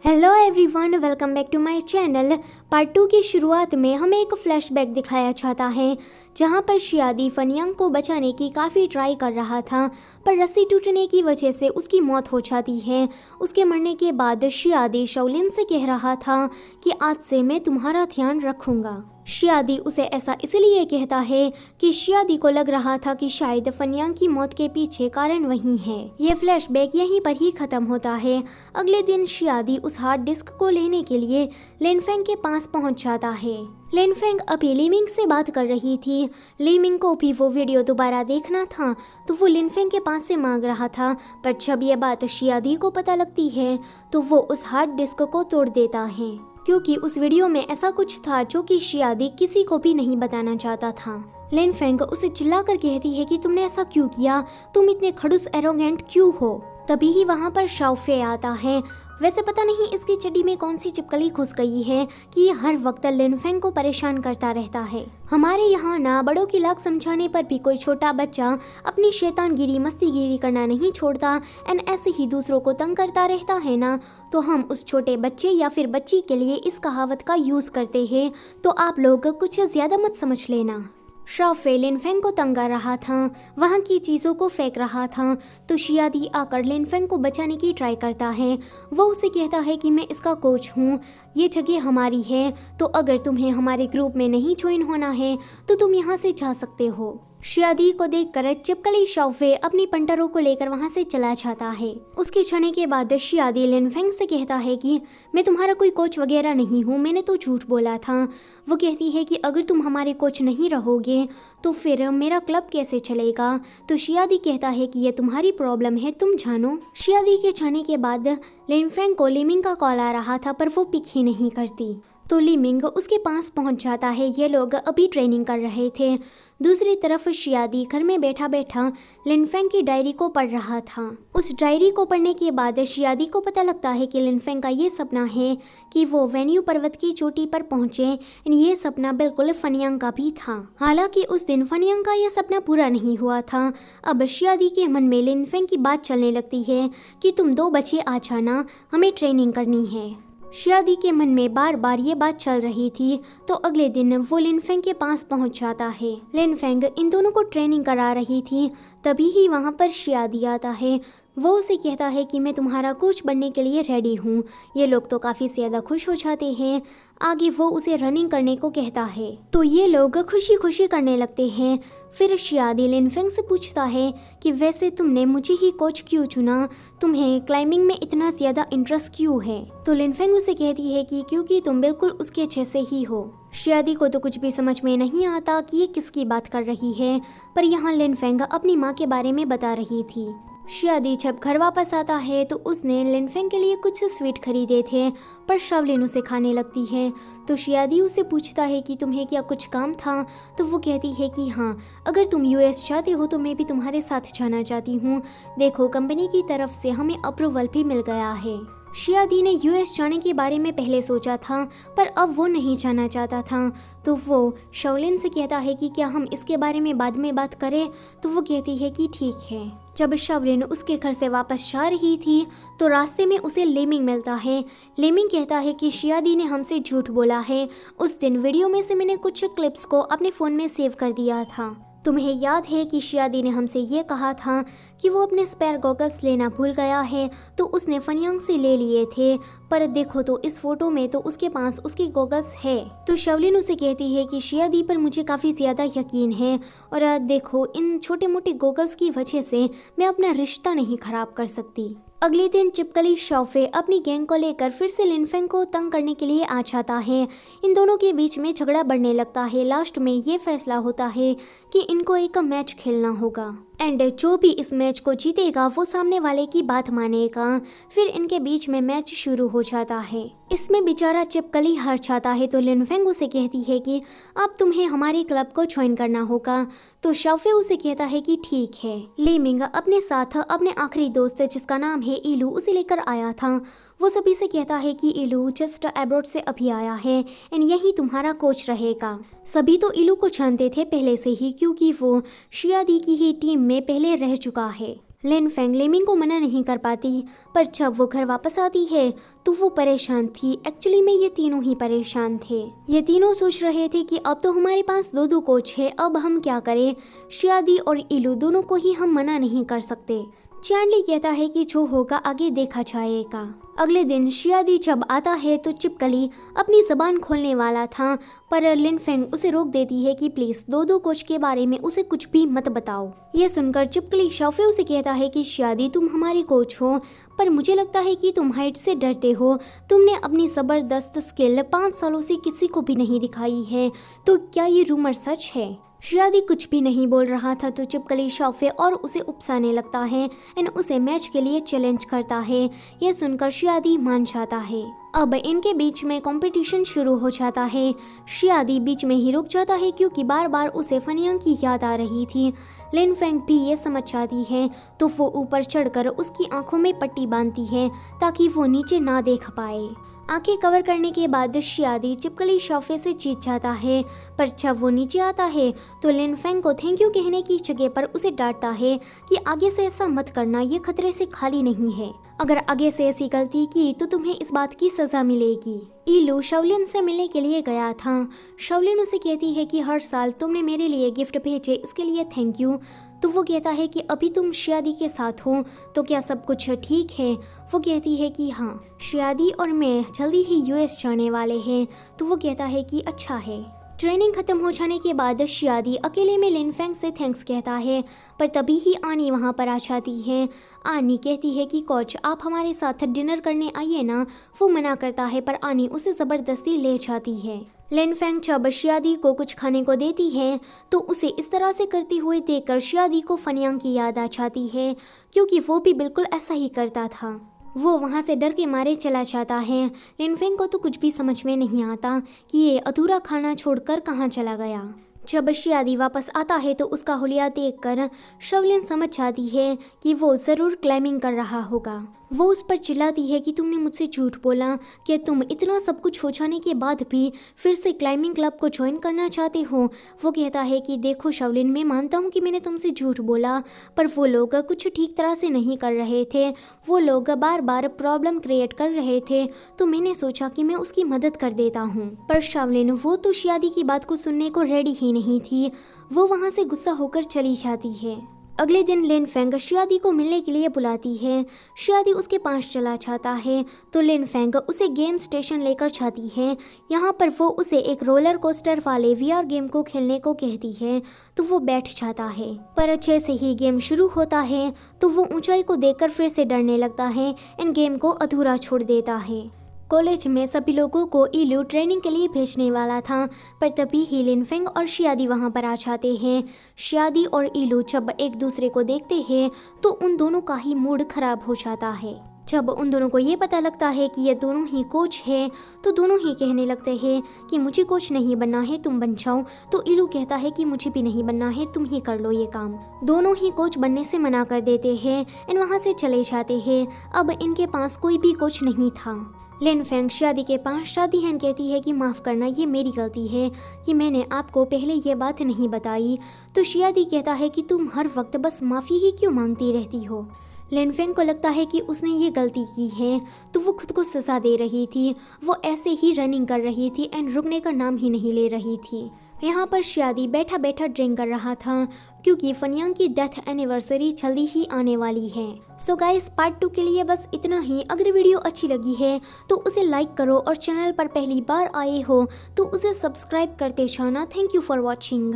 Hello everyone, welcome back to my channel. Part 2 की शुरुआत में हमें एक फ्लैशबैक दिखाया जाता है जहां पर शियादी फनियांग को बचाने की काफ़ी ट्राई कर रहा था, पर रस्सी टूटने की वजह से उसकी मौत हो जाती है। उसके मरने के बाद शियादी शाओलिन से कह रहा था कि आज से मैं तुम्हारा ध्यान रखूंगा। शियादी उसे ऐसा इसलिए कहता है कि शियादी को लग रहा था कि शायद फनियांग की मौत के पीछे कारण वही है। ये फ्लैशबैक यहीं पर ही खत्म होता है। अगले दिन शियादी उस हार्ड डिस्क को लेने के लिए लिनफेंग के पास पहुंच जाता है। लिनफेंग अभी लीमिंग से बात कर रही थी। लीमिंग को भी वो वीडियो दोबारा देखना था तो वो लिनफेंग के पास से मांग रहा था, पर जब ये बात शियादी को पता लगती है तो वो उस हार्ड डिस्क को तोड़ देता है, क्योंकि उस वीडियो में ऐसा कुछ था जो कि शियादी किसी को भी नहीं बताना चाहता था। लिनफेंग उसे चिल्लाकर कहती है कि तुमने ऐसा क्यों किया, तुम इतने खड़ूस एरोगेंट क्यों हो। तभी ही वहाँ पर शाओफे आता है। वैसे पता नहीं इसकी चड्डी में कौन सी चिपकली घुस गई है कि ये हर वक्त लिनफेंग को परेशान करता रहता है। हमारे यहाँ ना बड़ों की लाख समझाने पर भी कोई छोटा बच्चा अपनी शैतानगिरी मस्तीगिरी करना नहीं छोड़ता एंड ऐसे ही दूसरों को तंग करता रहता है ना, तो हम उस छोटे बच्चे या फिर बच्ची के लिए इस कहावत का यूज़ करते हैं, तो आप लोग कुछ ज़्यादा मत समझ लेना। शाओफे लिनफेंग को तंग कर रहा था, वहाँ की चीज़ों को फेंक रहा था, तो शियादी आकर लिनफेंग को बचाने की ट्राई करता है। वो उसे कहता है कि मैं इसका कोच हूँ, ये जगह हमारी है, तो अगर तुम्हें हमारे ग्रुप में नहीं ज्वाइन होना है तो तुम यहाँ से जा सकते हो। शियादी को देखकर चिपकली शाओफे अपनी पंटरों को लेकर वहां से चला जाता है। उसके जाने के बाद शियादी लिनफेंग से कहता है कि मैं तुम्हारा कोई कोच वगैरह नहीं हूँ, मैंने तो झूठ बोला था। वो कहती है कि अगर तुम हमारे कोच नहीं रहोगे तो फिर मेरा क्लब कैसे चलेगा। तो शियादी कहता है कि ये तुम्हारी प्रॉब्लम है, तुम जानो। शियादी के जाने के बाद लिनफेंग को लीमिंग का कॉल आ रहा था, पर वो पिक ही नहीं करती, तो लीमिंग उसके पास पहुंच जाता है। ये लोग अभी ट्रेनिंग कर रहे थे। दूसरी तरफ शियादी घर में बैठा बैठा लिनफेंग की डायरी को पढ़ रहा था। उस डायरी को पढ़ने के बाद शियादी को पता लगता है कि लिनफेंग का ये सपना है कि वो वेन्यू पर्वत की चोटी पर पहुंचे। ये सपना बिल्कुल फनियांग का भी था। हालांकि उस दिन फनियांग का यह सपना पूरा नहीं हुआ था। अब शियादी के मन में लिनफेंग की बात चलने लगती है कि तुम 2 बजे आ जाना, हमें ट्रेनिंग करनी है। शियादी के मन में बार बार ये बात चल रही थी, तो अगले दिन वो लिनफेंग के पास पहुंच जाता है। लिनफेंग इन दोनों को ट्रेनिंग करा रही थी, तभी ही वहां पर शियादी आता है। वो उसे कहता है कि मैं तुम्हारा कोच बनने के लिए रेडी हूँ। ये लोग तो काफ़ी ज़्यादा खुश हो जाते हैं। आगे वो उसे रनिंग करने को कहता है, तो ये लोग खुशी खुशी करने लगते हैं। फिर शियादी लिनफेंग से पूछता है कि वैसे तुमने मुझे ही कोच क्यों चुना, तुम्हें क्लाइंबिंग में इतना ज़्यादा इंटरेस्ट क्यों है। तो लिनफेंग उसे कहती है कि क्योंकि तुम बिल्कुल उसके जैसे ही हो। शियादी को तो कुछ भी समझ में नहीं आता कि ये किसकी बात कर रही है, पर यहाँ लिनफेंग अपनी माँ के बारे में बता रही थी। शियादी जब घर वापस आता है तो उसने लिनफेंग के लिए कुछ स्वीट खरीदे थे, पर शाओलिन उसे खाने लगती है। तो शियादी उसे पूछता है कि तुम्हें क्या कुछ काम था। तो वो कहती है कि हाँ, अगर तुम यूएस जाते हो तो मैं भी तुम्हारे साथ जाना चाहती हूँ। देखो, कंपनी की तरफ से हमें अप्रूवल भी मिल गया है। शियादी ने यूएस जाने के बारे में पहले सोचा था, पर अब वो नहीं जाना चाहता था। तो वो शाओलिन से कहता है कि क्या हम इसके बारे में बाद में बात करें। तो वो कहती है कि ठीक है। जब शाओलिन उसके घर से वापस जा रही थी तो रास्ते में उसे लीमिंग मिलता है। लीमिंग कहता है कि शियादी ने हमसे झूठ बोला है। उस दिन वीडियो में से मैंने कुछ क्लिप्स को अपने फ़ोन में सेव कर दिया था। तुम्हें याद है कि शियादी ने हमसे ये कहा था कि वो अपने स्पेयर गॉगल्स लेना भूल गया है, तो उसने फनियांग से ले लिए थे, पर देखो तो इस फोटो में तो उसके पास उसके गॉगल्स है। तो शाओलिन उसे कहती है कि शियादी पर मुझे काफ़ी ज़्यादा यकीन है, और देखो, इन छोटे मोटे गॉगल्स की वजह से मैं अपना रिश्ता नहीं खराब कर सकती। अगले दिन चिपकली शाओफे अपनी गैंग को लेकर फिर से लिनफेंग को तंग करने के लिए आ जाता है। इन दोनों के बीच में झगड़ा बढ़ने लगता है। लास्ट में ये फैसला होता है कि इनको एक मैच खेलना होगा एंड जो भी इस मैच को जीतेगा वो सामने वाले की बात मानेगा। फिर इनके बीच में मैच शुरू हो जाता है। इसमें बेचारा चिपकली हार जाता है, तो लिनफेंग उसे कहती है कि अब तुम्हें हमारे क्लब को ज्वाइन करना होगा। तो शाओफे उसे कहता है कि ठीक है। लीमिंग अपने साथ अपने आखिरी दोस्त जिसका नाम है इलू उसे लेकर आया था। वो सभी से कहता है कि इलू जस्ट एब्रॉड से अभी आया है एंड यही तुम्हारा कोच रहेगा। सभी तो इलू को जानते थे पहले से ही, क्योंकि वो शियादी की ही टीम में पहले रह चुका है। लिन फेंग लिमिंग को मना नहीं कर पाती, पर जब वो घर वापस आती है तो वो परेशान थी। एक्चुअली में ये तीनों ही परेशान थे। ये तीनों सोच रहे थे कि अब तो हमारे पास दो कोच है, अब हम क्या करें। शियादी और इलू दोनों को ही हम मना नहीं कर सकते। चैंडली कहता है कि जो होगा आगे देखा जाएगा। अगले दिन शियादी जब आता है तो चिपकली अपनी जबान खोलने वाला था, पर लिन फेंग उसे रोक देती है कि प्लीज दो कोच के बारे में उसे कुछ भी मत बताओ। ये सुनकर चिपकली शाओफे से कहता है कि शियादी तुम हमारी कोच हो, पर मुझे लगता है कि तुम हाइट से डरते हो। तुमने अपनी जबरदस्त स्किल 5 सालों से किसी को भी नहीं दिखाई है, तो क्या ये रूमर सच है। शियादी कुछ भी नहीं बोल रहा था तो चिपकली शाओफे और उसे उकसाने लगता है एंड उसे मैच के लिए चैलेंज करता है। यह सुनकर शियादी मान जाता है। अब इनके बीच में कंपटीशन शुरू हो जाता है। शियादी बीच में ही रुक जाता है क्योंकि बार बार उसे फनियांग की याद आ रही थी। लिन फेंग भी ये समझ जाती है तो वो ऊपर चढ़कर उसकी आंखों में पट्टी बांधती है ताकि वो नीचे ना देख पाए। आंखें कवर करने के बाद शियादी चिपकली शाओफे से जीत जाता है, पर जब वो नीचे आता है तो लिन फेंग को थैंक यू कहने की जगह पर उसे डांटता है कि आगे से ऐसा मत करना, ये खतरे से खाली नहीं है। अगर आगे से ऐसी गलती की तो तुम्हें इस बात की सजा मिलेगी। इलू शाओलिन से मिलने के लिए गया था। शाओलिन उसे कहती है कि हर साल तुमने मेरे लिए गिफ्ट भेजे, इसके लिए थैंक यू। तो वो कहता है कि अभी तुम शियादी के साथ हो तो क्या सब कुछ ठीक है। वो कहती है कि हाँ, शियादी और मैं जल्दी ही यूएस जाने वाले हैं। तो वो कहता है कि अच्छा है। ट्रेनिंग खत्म हो जाने के बाद शियादी अकेले में लिन फेंग से थैंक्स कहता है, पर तभी ही आनी वहाँ पर आ जाती है। आनी कहती है कि कोच आप हमारे साथ डिनर करने आइए ना। वो मना करता है पर आनी उसे ज़बरदस्ती ले जाती है। लिन फेंग जब शियादी को कुछ खाने को देती है तो उसे इस तरह से करते हुए देखकर शियादी को फनियांग की याद आ जाती है, क्योंकि वो भी बिल्कुल ऐसा ही करता था। वो वहाँ से डर के मारे चला जाता है। लिन फेंग को तो कुछ भी समझ में नहीं आता कि ये अधूरा खाना छोड़कर कहाँ चला गया। जब शियादी वापस आता है तो उसका हुलिया देखकर शाओलिन समझ जाती है कि वो ज़रूर क्लाइंबिंग कर रहा होगा। वो उस पर चिल्लाती है कि तुमने मुझसे झूठ बोला कि तुम इतना सब कुछ हो जाने के बाद भी फिर से क्लाइंबिंग क्लब को ज्वाइन करना चाहते हो। वो कहता है कि देखो शाओलिन, मैं मानता हूँ कि मैंने तुमसे झूठ बोला, पर वो लोग कुछ ठीक तरह से नहीं कर रहे थे। वो लोग बार बार प्रॉब्लम क्रिएट कर रहे थे, तो मैंने सोचा कि मैं उसकी मदद कर देता हूँ। पर शाओलिन वो तो शियादी की बात को सुनने को रेडी ही नहीं थी। वो वहाँ से गुस्सा होकर चली जाती है। अगले दिन लिन फेंग शियादी को मिलने के लिए बुलाती है। शियादी उसके पास चला जाता है तो लिन फेंग उसे गेम स्टेशन लेकर जाती है। यहाँ पर वो उसे एक रोलर कोस्टर वाले VR गेम को खेलने को कहती है तो वो बैठ जाता है। पर जैसे ही गेम शुरू होता है तो वो ऊंचाई को देखकर फिर से डरने लगता है इन गेम को अधूरा छोड़ देता है। कॉलेज में सभी लोगों को इलू ट्रेनिंग के लिए भेजने वाला था, पर तभी ही लिन फेंग और शियादी वहां पर आ जाते हैं। शियादी और इलू जब एक दूसरे को देखते हैं तो उन दोनों का ही मूड खराब हो जाता है। जब उन दोनों को ये पता लगता है कि ये दोनों ही कोच हैं तो दोनों ही कहने लगते हैं कि मुझे कोच नहीं बनना है, तुम बन जाओ। तो इलू कहता है कि मुझे भी नहीं बनना है, तुम ही कर लो ये काम। दोनों ही कोच बनने से मना कर देते हैं और वहाँ से चले जाते हैं। अब इनके पास कोई भी कोच नहीं था। लिन फेंग शियादी के पास जाती है, कहती है कि माफ़ करना, ये मेरी गलती है कि मैंने आपको पहले ये बात नहीं बताई। तो शियादी कहता है कि तुम हर वक्त बस माफ़ी ही क्यों मांगती रहती हो। लिन फेंग को लगता है कि उसने ये गलती की है तो वो खुद को सजा दे रही थी। वो ऐसे ही रनिंग कर रही थी एंड रुकने का नाम ही नहीं ले रही थी। यहाँ पर शियादी बैठा बैठा ड्रिंक कर रहा था क्योंकि फनियांग की डेथ एनिवर्सरी जल्दी ही आने वाली है। सो गाइस, पार्ट 2 के लिए बस इतना ही। अगर वीडियो अच्छी लगी है तो उसे लाइक करो और चैनल पर पहली बार आए हो तो उसे सब्सक्राइब करते जाना। Thank you for watching.